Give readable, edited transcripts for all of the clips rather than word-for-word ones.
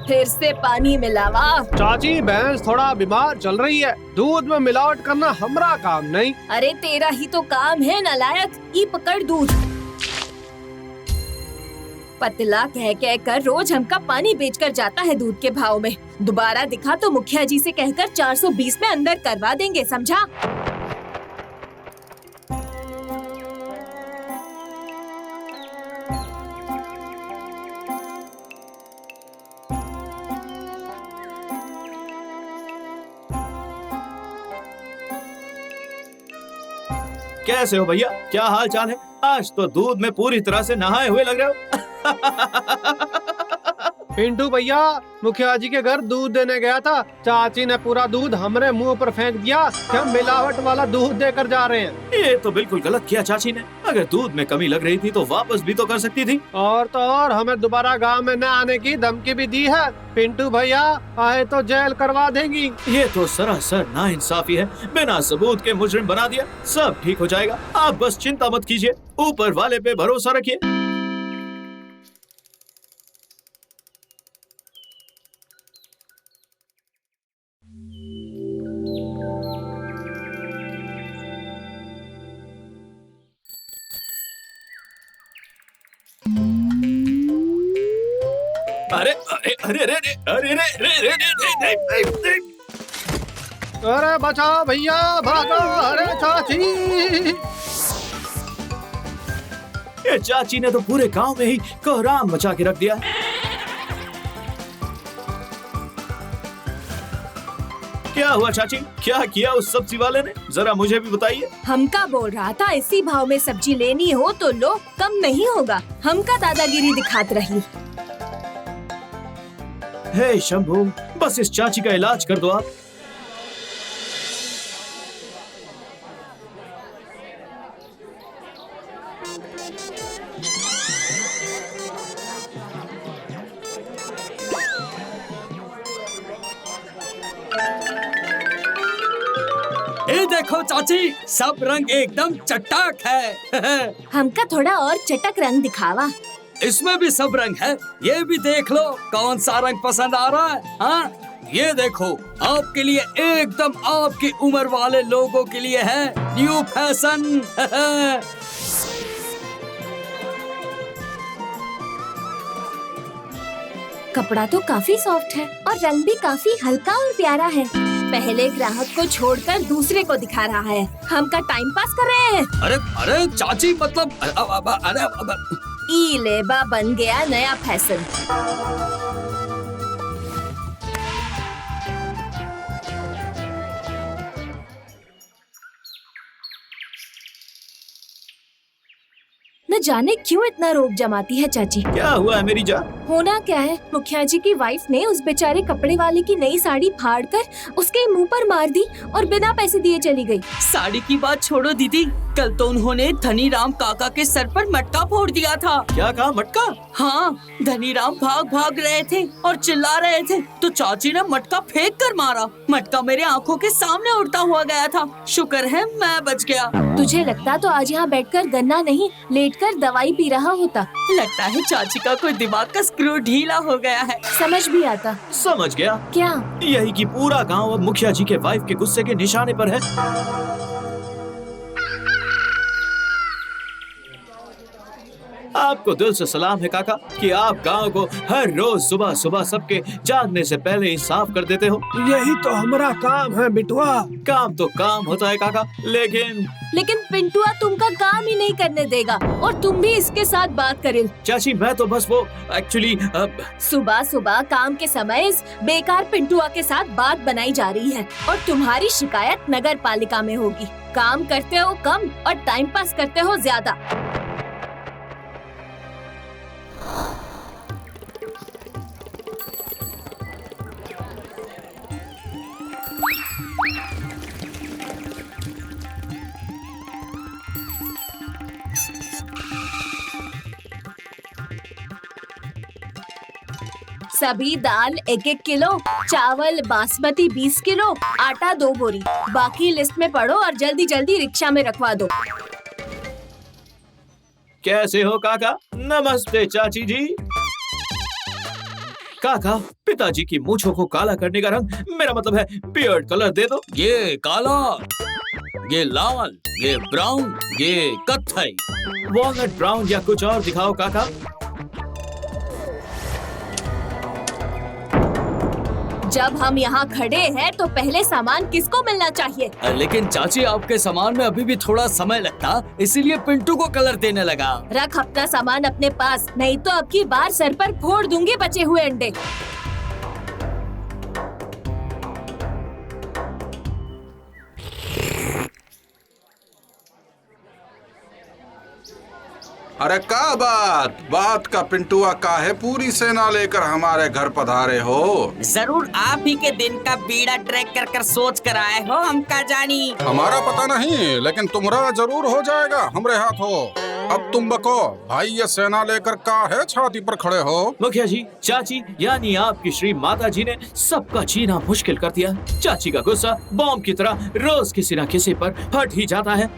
फिर से पानी मिलावा। चाची, भैंस थोड़ा बीमार चल रही है, दूध में मिलावट करना हमारा काम नहीं। अरे तेरा ही तो काम है नालायक। ई पकड़ दूध। पतला कह कह कर रोज हमका पानी बेचकर जाता है दूध के भाव में। दोबारा दिखा तो मुखिया जी से कहकर 420 में अंदर करवा देंगे, समझा? कैसे हो भैया, क्या हाल चाल है? आज तो दूध में पूरी तरह से नहाए हुए लग रहे हो। पिंटू भैया, मुखिया जी के घर दूध देने गया था, चाची ने पूरा दूध हमारे मुंह पर फेंक दिया कि हम मिलावट वाला दूध देकर जा रहे हैं। ये तो बिल्कुल गलत किया चाची ने। अगर दूध में कमी लग रही थी तो वापस भी तो कर सकती थी। और तो और हमें दोबारा गांव में न आने की धमकी भी दी है। पिंटू भैया आए तो जेल करवा देंगी। ये तो सरासर नाइंसाफी है। बिना सबूत के मुजरिम बना दिया। सब ठीक हो जाएगा, आप बस चिंता मत कीजिए, ऊपर वाले पे भरोसा रखिए। अरे अरे अरे अरे अरे अरे अरे अरे अरे अरे बचाओ भैया, भागो। अरे चाची, ये चाची ने तो पूरे गांव में ही कोहराम मचा के रख दिया। क्या हुआ चाची, क्या किया उस सब्जी वाले ने? जरा मुझे भी बताइए। हमका बोल रहा था इसी भाव में सब्जी लेनी हो तो लो, कम नहीं होगा। हमका दादागिरी दिखात रही। हे शंभू, बस इस चाची का इलाज कर दो आप। ये देखो चाची, सब रंग एकदम चटाक है। हमका थोड़ा और चटक रंग दिखावा। इसमें भी सब रंग है, ये भी देख लो कौन सा रंग पसंद आ रहा है। हाँ, ये देखो आपके लिए, एकदम आपकी उम्र वाले लोगों के लिए है न्यू फैशन। कपड़ा तो काफी सॉफ्ट है और रंग भी काफी हल्का और प्यारा है। पहले ग्राहक को छोड़कर दूसरे को दिखा रहा है। हमका टाइम पास कर रहे हैं। अरे अरे चाची, मतलब अरे ई लेबा बन गया नया फैशन। न जाने क्यों इतना रोब जमाती है चाची। क्या हुआ है मेरी जान? होना क्या है, मुखिया जी की वाइफ ने उस बेचारे कपड़े वाले की नई साड़ी फाड़कर उसके मुंह पर मार दी और बिना पैसे दिए चली गई। साड़ी की बात छोड़ो दीदी, कल तो उन्होंने धनीराम काका के सर पर मटका फोड़ दिया था। क्या कहा, मटका? हाँ, धनीराम भाग भाग रहे थे और चिल्ला रहे थे तो चाची ने मटका फेंक कर मारा। मटका मेरे आंखों के सामने उड़ता हुआ गया था। शुक्र है मैं बच गया। तुझे लगता तो आज यहाँ बैठकर गन्ना नहीं लेटकर दवाई पी रहा होता। लगता है चाची का कोई दिमाग का स्क्रू ढीला हो गया है। समझ भी आता। समझ गया। क्या? यही कि पूरा गांव अब मुखिया जी के वाइफ के गुस्से के निशाने पर है। आपको दिल से सलाम है काका कि आप गांव को हर रोज सुबह सुबह सबके जागने से पहले ही साफ कर देते हो। यही तो हमारा काम है बिटुआ। काम तो काम होता है काका, लेकिन पिंटुआ तुमका काम ही नहीं करने देगा और तुम भी इसके साथ बात करे। चाची मैं तो बस वो एक्चुअली सुबह सुबह काम के समय इस बेकार पिंटुआ के साथ बात बनाई जा रही है और तुम्हारी शिकायत नगर पालिका में होगी। काम करते हो कम और टाइम पास करते हो ज्यादा। सभी दाल 1-1 किलो, चावल बासमती 20 किलो, आटा 2 बोरी। बाकी लिस्ट में पढ़ो और जल्दी जल्दी रिक्शा में रखवा दो। कैसे हो काका? नमस्ते चाची जी। काका, पिताजी की मूंछों को काला करने का रंग, मेरा मतलब है बियर्ड कलर दे दो। ये काला, ये लाल, ये ब्राउन, ये कत्थई। वॉलनट ब्राउन या कुछ और दिखाओ काका। जब हम यहाँ खड़े हैं तो पहले सामान किसको मिलना चाहिए? लेकिन चाची, आपके सामान में अभी भी थोड़ा समय लगता, इसीलिए पिंटू को कलर देने लगा। रख अपना सामान अपने पास, नहीं तो अब की बार सर पर फोड़ दूंगी बचे हुए अंडे। अरे का बात का पिंटुआ काहे पूरी सेना लेकर हमारे घर पधारे हो? जरूर आप ही के दिन का बीड़ा ट्रैक कर कर सोच कर आए हो, हम का जानी। हमारा पता नहीं, लेकिन तुम्हारा जरूर हो जाएगा हमरे हाथ हो। अब तुम बको भाई, ये सेना लेकर काहे छाती पर खड़े हो? मुखिया जी, चाची यानी आपकी श्री माता जी ने सबका जीना मुश्किल कर दिया। चाची का गुस्सा बॉम्ब की तरह रोज किसी न किसी पर फट ही जाता है।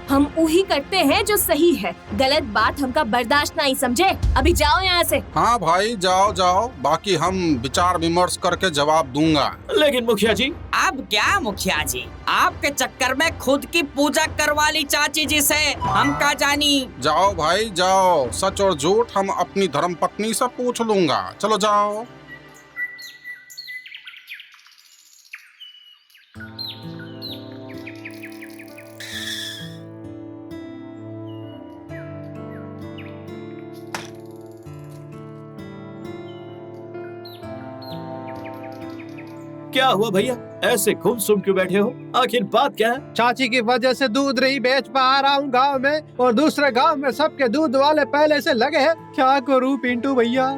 हम वही करते हैं जो सही है, गलत बात हमका बर्दाश्त नहीं, समझे? अभी जाओ यहाँ से। हाँ भाई, जाओ जाओ, बाकी हम विचार विमर्श करके जवाब दूंगा। लेकिन मुखिया जी। अब क्या मुखिया जी, आपके चक्कर में खुद की पूजा करवा ली चाची जी से, हम का जानी। जाओ भाई जाओ, सच और झूठ हम अपनी धर्मपत्नी से पूछ लूंगा। चलो जाओ। क्या हुआ भैया, ऐसे गुमसुम क्यों बैठे हो? आखिर बात क्या है? चाची की वजह से दूध नहीं बेच पा रहा हूँ गाँव में, और दूसरे गाँव में सबके दूध वाले पहले से लगे हैं। क्या करूँ पिंटू भैया?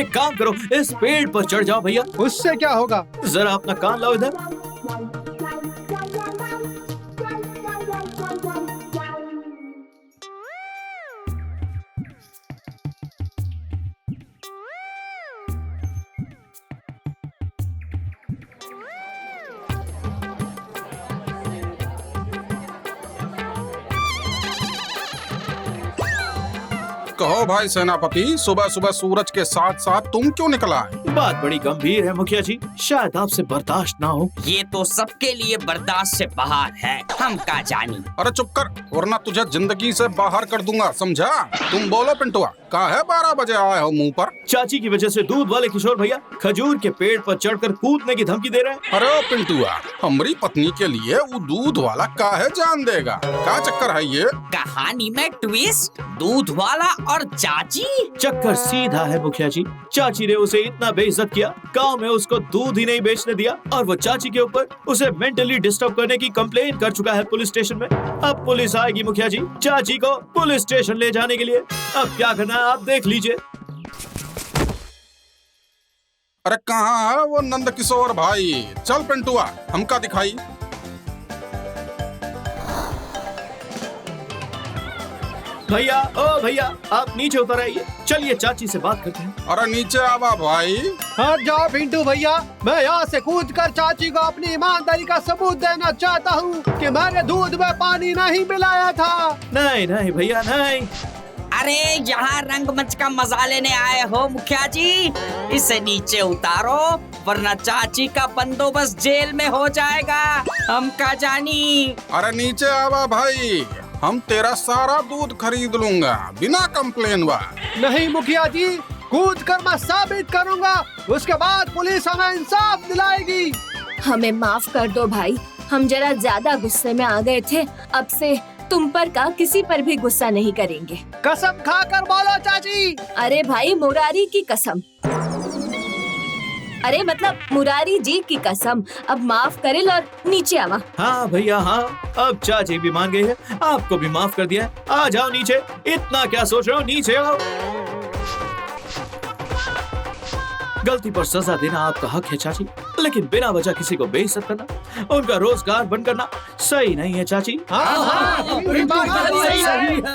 एक काम करो, इस पेड़ पर चढ़ जाओ भैया। उससे क्या होगा? जरा अपना कान लाओ इधर। कहो भाई सेनापति, सुबह सुबह सूरज के साथ साथ तुम क्यों निकला है? बात बड़ी गंभीर है मुखिया जी, शायद आपसे बर्दाश्त ना हो। ये तो सबके लिए बर्दाश्त से बाहर है, हम का जानी। अरे चुप कर, वरना तुझे जिंदगी से बाहर कर दूंगा, समझा? तुम बोलो पिंटुआ, काहे 12 बजे आए हो मुंह पर? चाची की वजह से दूध वाले किशोर भैया खजूर के पेड़ पर चढ़कर कूदने की धमकी दे रहे हैं। अरे पिंटुआ, हमारी पत्नी के लिए वो दूध वाला काहे जान देगा? क्या चक्कर है ये? कहानी में ट्विस्ट, दूध वाला और चाची। चक्कर सीधा है मुखिया जी, चाची ने उसे इतना बेइज्जत किया, गांव में उसको दूध ही नहीं बेचने दिया, और वो चाची के ऊपर उसे मेंटली डिस्टर्ब करने की कंप्लेंट कर चुका है पुलिस स्टेशन में। अब पुलिस आएगी मुखिया जी चाची को पुलिस स्टेशन ले जाने के लिए। अब क्या करना है आप देख लीजिए। अरे कहाँ है वो नंद किशोर भाई? चल पिंटुआ, हमका दिखाई। भैया, ओ भैया, आप नीचे उतर आइए, चलिए चाची से बात करते हैं। अरे नीचे आवा भाई। हट जाओ पिंटू भैया, मैं यहाँ से कूदकर चाची को अपनी ईमानदारी का सबूत देना चाहता हूँ कि मैंने दूध में पानी नहीं मिलाया था। नहीं नहीं भैया नहीं। अरे यहाँ रंगमंच का मजा लेने आए हो मुखिया जी, इसे नीचे उतारो वरना चाची का बंदोबस्त जेल में हो जाएगा, हम का जानी। अरे नीचे आवा भाई, हम तेरा सारा दूध खरीद लूंगा बिना कंप्लेन वा। नहीं मुखिया जी, कूद कर मैं साबित करूंगा, उसके बाद पुलिस हमें इंसाफ दिलाएगी। हमें माफ कर दो भाई, हम जरा ज्यादा गुस्से में आ गए थे, अब से तुम पर का किसी पर भी गुस्सा नहीं करेंगे। कसम खाकर बोलो चाची। अरे भाई, मुरारी की कसम, अरे मतलब मुरारी जी की कसम, अब माफ करे और नीचे आवा। हाँ भैया हाँ, अब चाची भी मान गई है, आपको भी माफ कर दिया है। आ जाओ नीचे, इतना क्या सोच रहे हो, नीचे आओ। गलती पर सजा देना आपका हक है चाची, लेकिन बिना वजह किसी को बेइज्जत करना, उनका रोजगार बंद करना सही नहीं है चाची।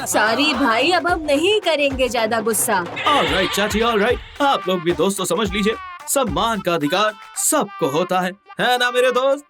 सॉरी भाई, अब हम नहीं करेंगे ज्यादा गुस्सा। ऑलराइट चाची, ऑलराइट, आप लोग भी दोस्तों समझ लीजिए, सम्मान का अधिकार सबको होता है ना मेरे दोस्त?